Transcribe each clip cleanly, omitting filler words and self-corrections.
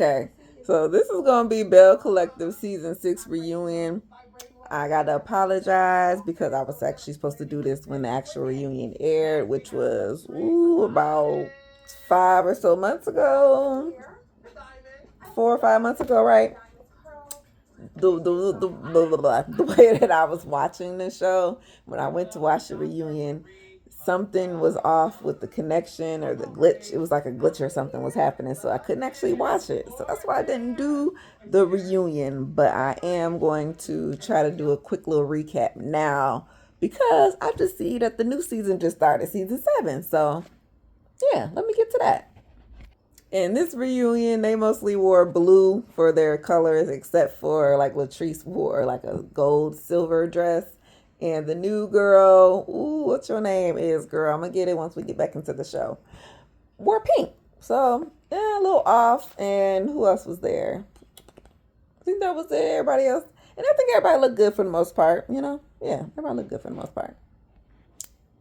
Okay, so this is gonna be Belle Collective Season 6 reunion. I gotta apologize because I was actually supposed to do this when the actual reunion aired, which was about 5 or so months ago, 4 or 5 months ago, right? The way that I was watching the show when I went to watch the reunion, something was off with the connection or the glitch. It was like a glitch or something was happening, so I couldn't actually watch it. So that's why I didn't do the reunion. But I am going to try to do a quick little recap now because I just see that the new season just started, season 7. So yeah, let me get to that. In this reunion, they mostly wore blue for their colors, except for like Latrice wore like a gold silver dress. And the new girl, ooh, what's your name is, girl? I'm gonna get it once we get back into the show. Wore pink. So, yeah, a little off. And who else was there? I think that was it. Everybody else. And I think everybody looked good for the most part, you know? Yeah, everybody looked good for the most part.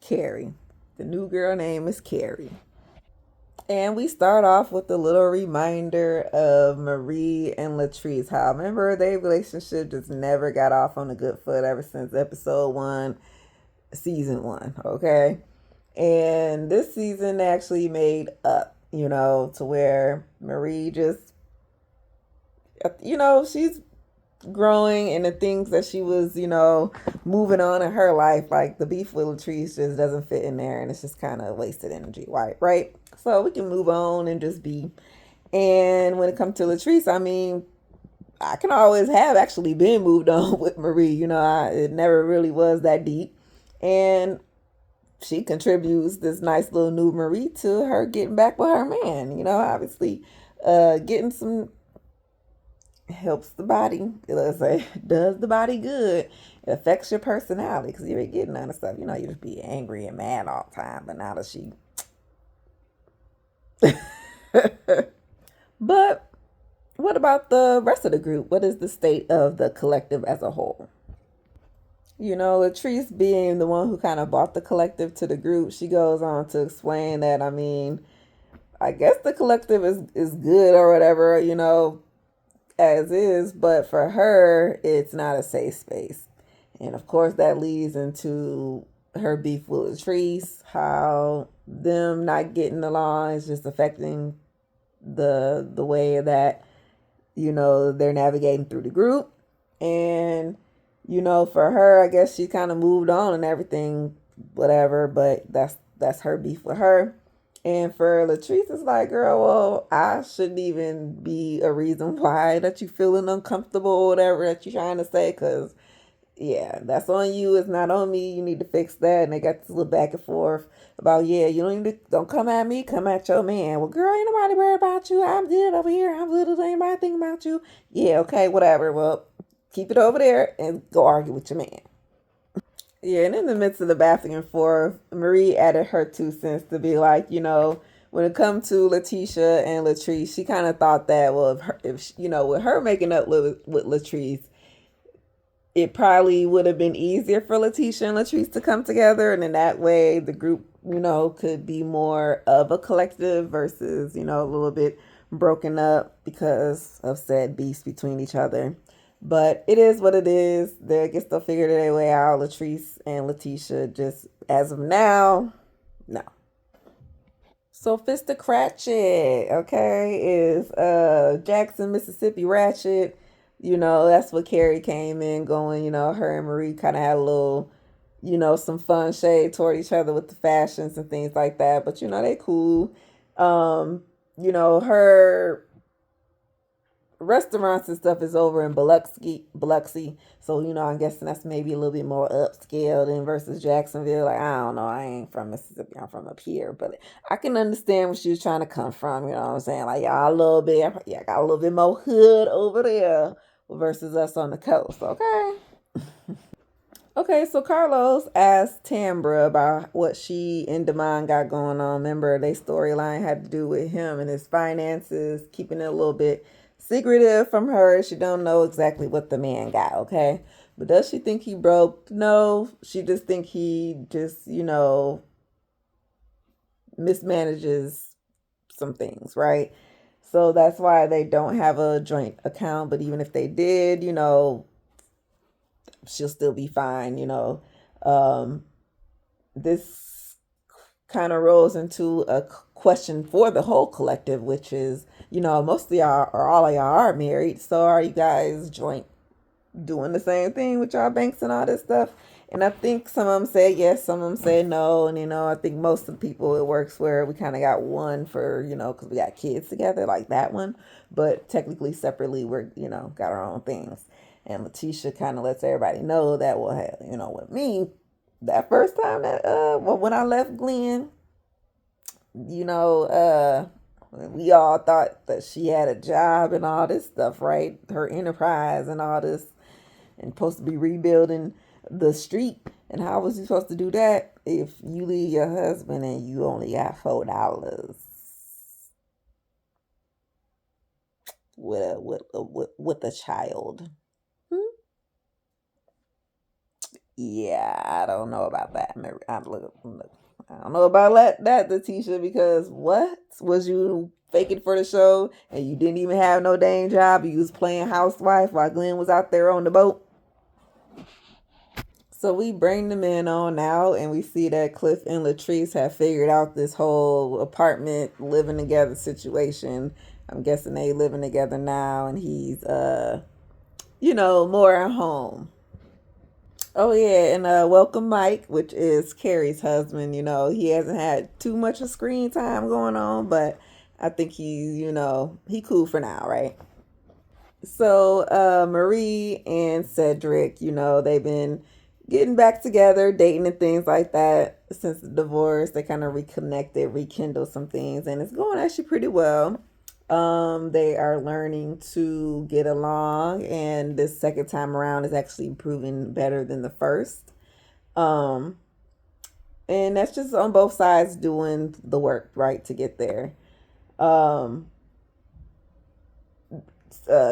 Carrie. The new girl name is Carrie. And we start off with a little reminder of Marie and Latrice. How remember their relationship just never got off on a good foot ever since episode 1, season 1. Okay. And this season actually made up, to where Marie just, she's growing and the things that she was, moving on in her life, like the beef with Latrice just doesn't fit in there and it's just kind of wasted energy, right? Right. So we can move on and just be. And when it comes to Latrice, I mean, I can always have actually been moved on with Marie. It never really was that deep. And she contributes this nice little new Marie to her getting back with her man. Obviously, getting some helps the body. Let's say does the body good. It affects your personality because you ain't getting none of stuff. You just be angry and mad all the time. But now that she, but what about the rest of the group? What is the state of the collective as a whole? Latrice being the one who kind of brought the collective to the group, she goes on to explain that, I mean, I guess the collective is good or whatever, as is, but for her, it's not a safe space. And of course, that leads into her beef with Latrice, how them not getting along is just affecting the way that, they're navigating through the group. And, for her, I guess she kind of moved on and everything, whatever, but that's her beef with her. And for Latrice, it's like, girl, well, I shouldn't even be a reason why that you feeling uncomfortable or whatever that you're trying to say. Because, yeah, that's on you. It's not on me. You need to fix that. And they got this little back and forth about, yeah, you don't come at me, come at your man. Well, girl, ain't nobody worried about you. I'm good over here. I'm good. Ain't anybody thinking about you. Yeah, okay, whatever. Well, keep it over there and go argue with your man. Yeah, and in the midst of the bathing and forth, Marie added her 2 cents to be like, when it comes to Letitia and Latrice, she kind of thought that, well, with her making up with Latrice, it probably would have been easier for Letitia and Latrice to come together, and in that way, the group, could be more of a collective versus, a little bit broken up because of said beefs between each other. But it is what it is. They I guess they'll figure their way out. Latrice and Letitia just as of now, no. So Fista Cratchit, okay, is Jackson, Mississippi Ratchet. That's what Carrie came in going, her and Marie kind of had a little, some fun shade toward each other with the fashions and things like that. But they cool. Her restaurants and stuff is over in Biloxi. So, I'm guessing that's maybe a little bit more upscale than versus Jacksonville. Like, I don't know. I ain't from Mississippi. I'm from up here. But I can understand where she was trying to come from. You know what I'm saying? Like, y'all a little bit, yeah, got a little bit more hood over there versus us on the coast. Okay. Okay, so Carlos asked Tambra about what she and Damon got going on. Remember, their storyline had to do with him and his finances, keeping it a little bit secretive from her. She don't know exactly what the man got, okay? But does she think he broke? No, she just think he just, mismanages some things, right? So that's why they don't have a joint account. But even if they did, she'll still be fine. Um, this kind of rolls into a question for the whole collective, which is, most of y'all or all of y'all are married. So are you guys joint doing the same thing with y'all banks and all this stuff? And I think some of them say yes, some of them say no. And, I think most of the people it works where we kind of got one for, because we got kids together, like that one. But technically, separately, we're, got our own things. And Letitia kind of lets everybody know that, well, hey, with me, that first time that, when I left Glenn, you know, we all thought that she had a job and all this stuff, right? Her enterprise and all this, and supposed to be rebuilding the street. And how was you supposed to do that if you leave your husband and you only got $4 with a child? Hmm? Yeah, I don't know about that. I don't know about that, Letitia, because what was you faking for the show and you didn't even have no dang job? You was playing housewife while Glenn was out there on the boat. So we bring the men on now, and we see that Cliff and Latrice have figured out this whole apartment living together situation. I'm guessing they living together now, and he's more at home. Oh yeah, and welcome Mike, which is Carrie's husband. He hasn't had too much of screen time going on, but I think he cool for now, right? So Marie and Cedric, they've been getting back together, dating and things like that since the divorce. They kind of reconnected, rekindled some things, and it's going actually pretty well. They are learning to get along, and this second time around is actually proving better than the first. Um, and that's just on both sides doing the work, right, to get there. Um,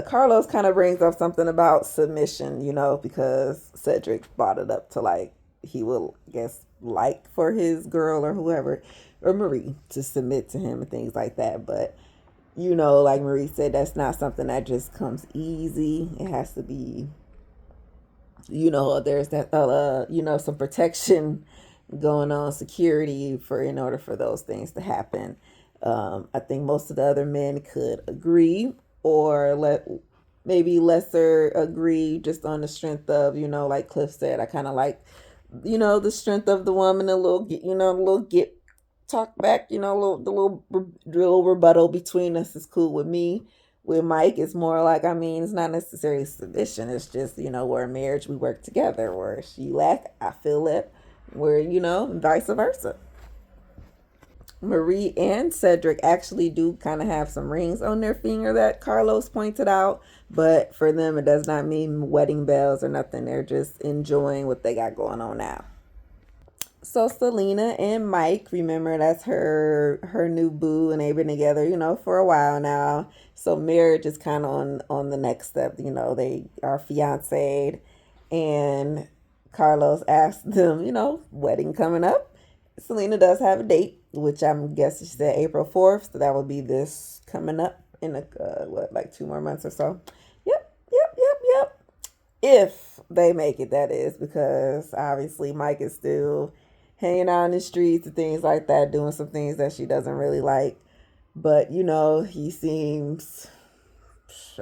Carlos kind of brings up something about submission, because Cedric brought it up to like he will, I guess, like for his girl or whoever, or Marie to submit to him and things like that. But like Marie said, that's not something that just comes easy. It has to be, there's that, some protection going on, security for in order for those things to happen. I think most of the other men could agree or let maybe lesser agree just on the strength of, like Cliff said, I kind of like, the strength of the woman, a little get talk back, the little rebuttal between us is cool with me. With Mike, it's more like, I mean, it's not necessarily submission. It's just, we're a marriage, we work together. Where she lack, I feel it. Where, vice versa. Marie and Cedric actually do kind of have some rings on their finger that Carlos pointed out, but for them, it does not mean wedding bells or nothing. They're just enjoying what they got going on now. So Selena and Mike, remember that's her new boo, and they've been together, for a while now. So marriage is kind of on the next step. They are fiancéed, and Carlos asked them, wedding coming up. Selena does have a date, which I'm guessing she said April 4th, so that will be this coming up in like 2 more months or so. Yep. If they make it, that is, because obviously Mike is still hanging out in the streets and things like that, doing some things that she doesn't really like. But he seems,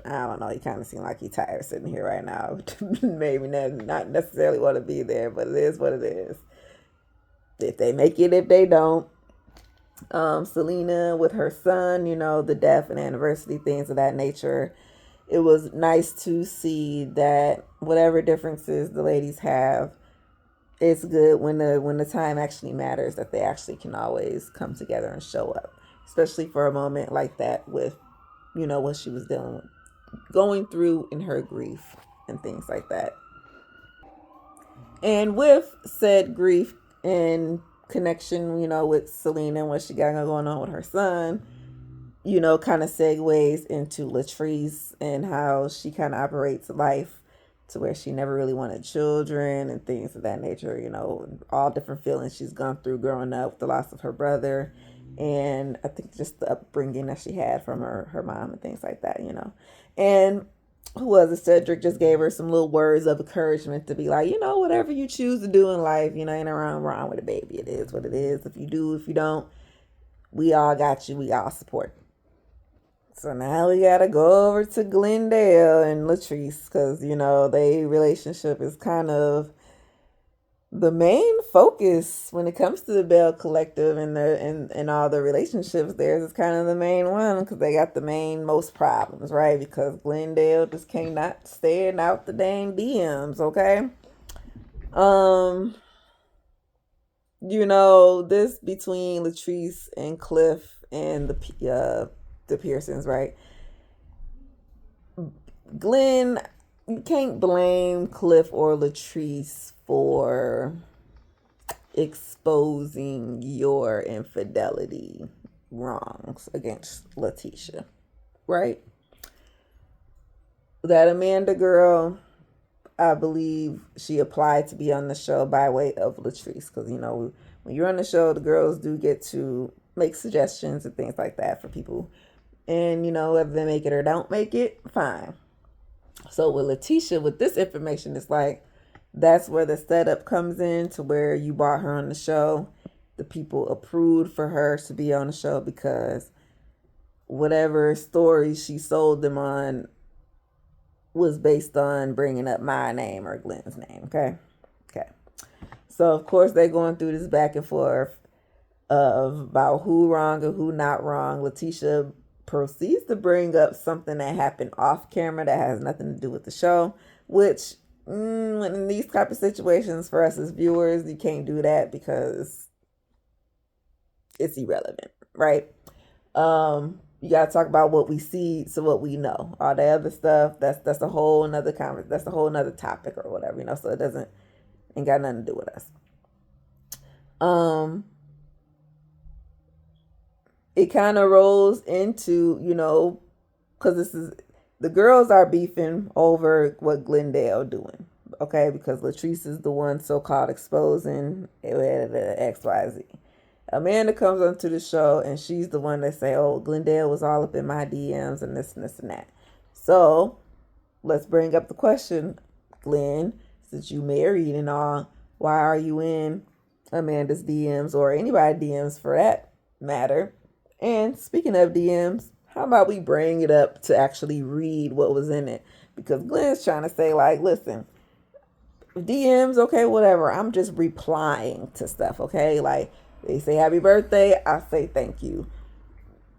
I don't know, he kind of seems like he's tired sitting here right now. Maybe not necessarily want to be there, but it is what it is. If they make it, if they don't. Selena with her son, the death and anniversary, things of that nature. It was nice to see that whatever differences the ladies have, it's good when the time actually matters, that they actually can always come together and show up, especially for a moment like that with what she was dealing with, going through in her grief and things like that. And with said grief and connection, with Selena and what she got going on with her son, kind of segues into Latrice and how she kind of operates life to where she never really wanted children and things of that nature, all different feelings she's gone through growing up, the loss of her brother. And I think just the upbringing that she had from her mom and things like that, you know. And who was it? Cedric just gave her some little words of encouragement to be like, you know, whatever you choose to do in life, you know, ain't wrong with it, baby. It is what it is. If you do, if you don't, we all got you. We all support. So now we gotta go over to Glendale and Latrice because you know they relationship is kind of the main focus when it comes to the Belle Collective and all the relationships. Theirs is kind of the main one because they got the main most problems, right? Because Glendale just cannot stand out the dang DMs, okay? Um, you know this between Latrice and Cliff and the Pearsons, right? Glenn, you can't blame Cliff or Latrice for exposing your infidelity wrongs against Letitia, right? That Amanda girl, I believe she applied to be on the show by way of Latrice because, you know, when you're on the show, the girls do get to make suggestions and things like that for people. And, you know, whether they make it or don't make it, fine. So with Letitia, with this information, it's like that's where the setup comes in to where you brought her on the show. The people approved for her to be on the show because whatever story she sold them on was based on bringing up my name or Glenn's name. Okay. Okay. So of course they're going through this back and forth of about who wrong or who not wrong. Letitia proceeds to bring up something that happened off camera that has nothing to do with the show, which in these type of situations for us as viewers, you can't do that because it's irrelevant, right? You gotta talk about what we see, so what we know. All the other stuff, that's a whole another conversation. That's a whole another topic or whatever, you know. So it doesn't ain't got nothing to do with us. It kind of rolls into, you know, because this is the girls are beefing over what Glendale doing, okay? Because Latrice is the one so-called exposing XYZ. Amanda comes onto the show and she's the one that say, "Oh, Glendale was all up in my DMs and this and this and that." So let's bring up the question, Glenn, since you married and all, why are you in Amanda's DMs or anybody's DMs for that matter? And speaking of DMs, how about we bring it up to actually read what was in it? Because Glenn's trying to say, like, listen, DMs, okay, whatever. I'm just replying to stuff, okay? Like, they say happy birthday, I say thank you.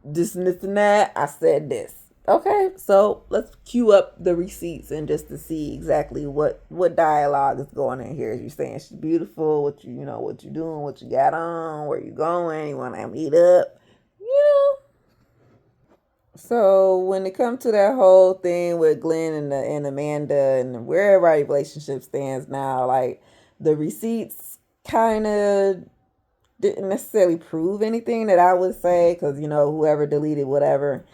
This and this and that, I said this. Okay, so let's cue up the receipts and just to see exactly what dialogue is going in here. You saying she's beautiful, what you know, what you doing, what you got on, where you going, you want to meet up, you know. So when it comes to that whole thing with Glenn and Amanda and where everybody's relationship stands now, like the receipts kind of didn't necessarily prove anything that I would say because, you know, whoever deleted whatever.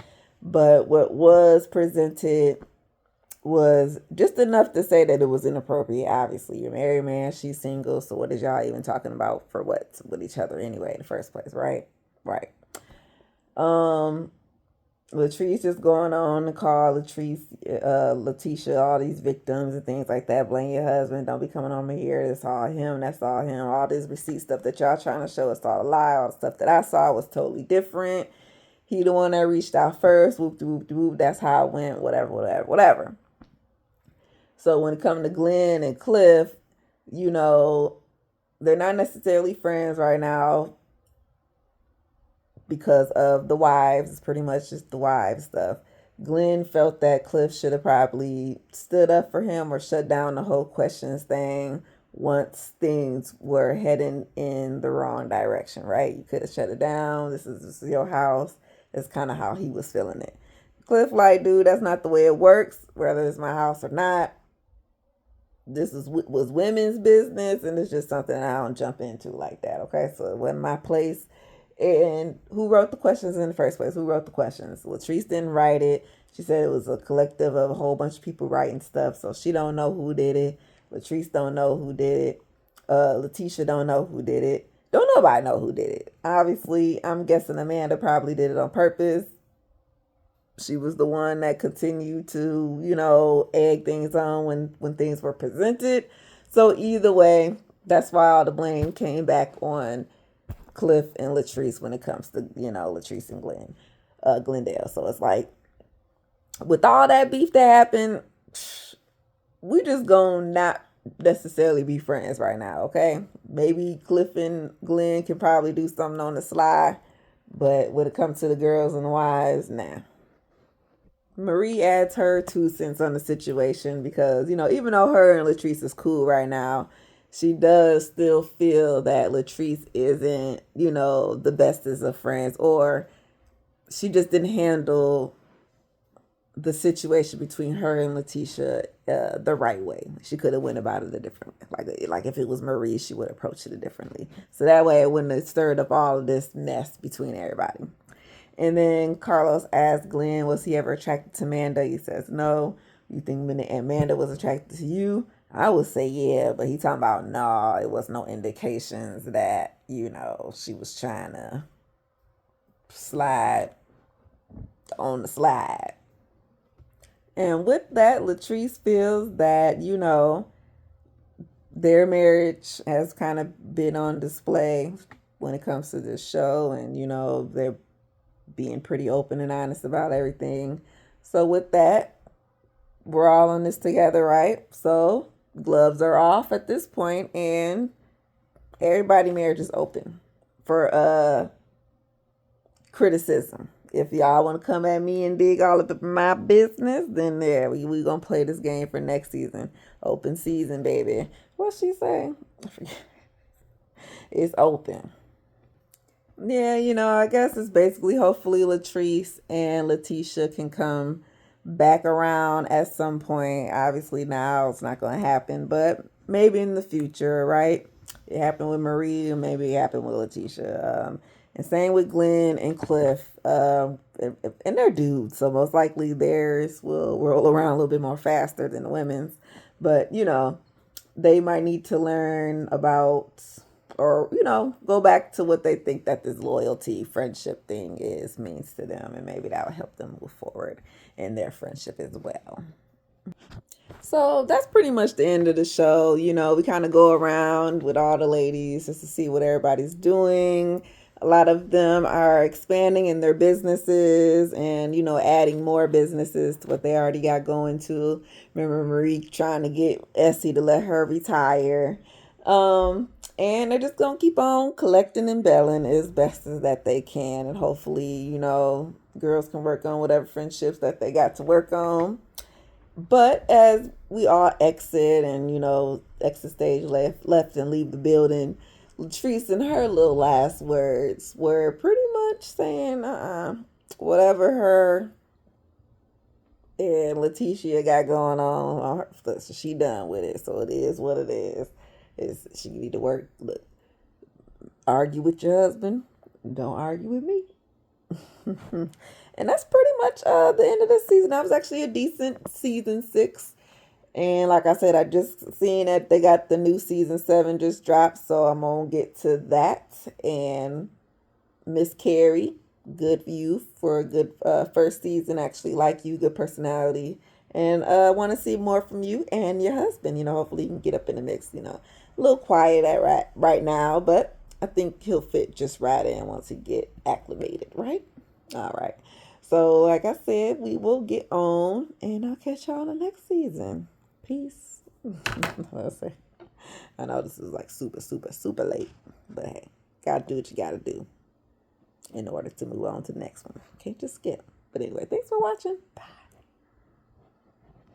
But what was presented was just enough to say that it was inappropriate. Obviously, you're married, man. She's single. So what is y'all even talking about for what with each other anyway in the first place, right? Right. Latrice is going on to call Letitia, all these victims and things like that. Blame your husband. Don't be coming on me here. It's all him. That's all him. All this receipt stuff that y'all trying to show us all a lie. All the stuff that I saw was totally different. He the one that reached out first. Whoop, whoop, whoop. That's how it went. Whatever, whatever, whatever. So when it comes to Glenn and Cliff, you know, they're not necessarily friends right now because of the wives. It's pretty much just the wives stuff. Glenn felt that Cliff should have probably stood up for him or shut down the whole questions thing once things were heading in the wrong direction, right? You could have shut it down. This is your house. That's kind of how he was feeling it. Cliff, like, dude, that's not the way it works, whether it's my house or not. This was women's business, and it's just something I don't jump into like that, okay? So it wasn't my place. And who wrote the questions in the first place? Who wrote the questions? Latrice didn't write it. She said it was a collective of a whole bunch of people writing stuff, so she don't know who did it. Latrice don't know who did it. Letitia don't know who did it. Don't nobody know who did it. Obviously, I'm guessing Amanda probably did it on purpose. She was the one that continued to, egg things on when things were presented. So either way, that's why all the blame came back on Cliff and Latrice when it comes to, Latrice and Glendale. So it's like, with all that beef that happened, we just gonna not necessarily be friends right now, okay? Maybe Cliff and Glenn can probably do something on the sly, but when it comes to the girls and the wives, nah. Marie adds her 2 cents on the situation because, even though her and Latrice is cool right now, she does still feel that Latrice isn't, the bestest of friends, or she just didn't handle the situation between her and Letitia the right way. She could have went about it a different way. Like if it was Marie, she would have approached it differently. So that way it wouldn't have stirred up all of this mess between everybody. And then Carlos asked Glenn, was he ever attracted to Amanda? He says no. You think Amanda was attracted to you? I would say yeah, but he talking about no, it was no indications that, she was trying to slide on the slide. And with that, Latrice feels that, their marriage has kind of been on display when it comes to this show. And, they're being pretty open and honest about everything. So with that, we're all in this together, right? So gloves are off at this point, and everybody's marriage is open for criticism. If y'all want to come at me and dig all up in my business, then there, we going to play this game for next season. Open season, baby. What's she say? It's open. Yeah, I guess it's basically hopefully Latrice and Letitia can come back around at some point. Obviously now it's not going to happen, but maybe in the future, right? It happened with Marie, and maybe it happened with Letitia. And same with Glenn and Cliff. And they're dudes, so most likely theirs will roll around a little bit more faster than the women's. But, they might need to learn about, or, go back to what they think that this loyalty, friendship thing means to them. And maybe that will help them move forward in their friendship as well. So that's pretty much the end of the show. We kind of go around with all the ladies just to see what everybody's doing. A lot of them are expanding in their businesses and, adding more businesses to what they already got going to. Remember Marie trying to get Essie to let her retire. And they're just going to keep on collecting and belling as best as that they can. And hopefully, girls can work on whatever friendships that they got to work on. But as we all exit and, exit stage left and leave the building, Latrice in her little last words were pretty much saying, whatever her and Letitia got going on her, she done with it. So it is what it is. She need to work. Look, argue with your husband. Don't argue with me. And that's pretty much the end of this season. That was actually a decent season 6. And like I said, I just seen that they got the new season 7 just dropped. So I'm going to get to that. And Miss Carrie, good view for a good first season. Actually like you, good personality. And want to see more from you and your husband. Hopefully you can get up in the mix. A little quiet right now. But I think he'll fit just right in once he get acclimated, right? All right. So, like I said, we will get on, and I'll catch y'all in the next season. Peace. I know this is like super, super, super late, but hey, gotta do what you gotta do in order to move on to the next one. Can't just skip. But anyway, thanks for watching. Bye.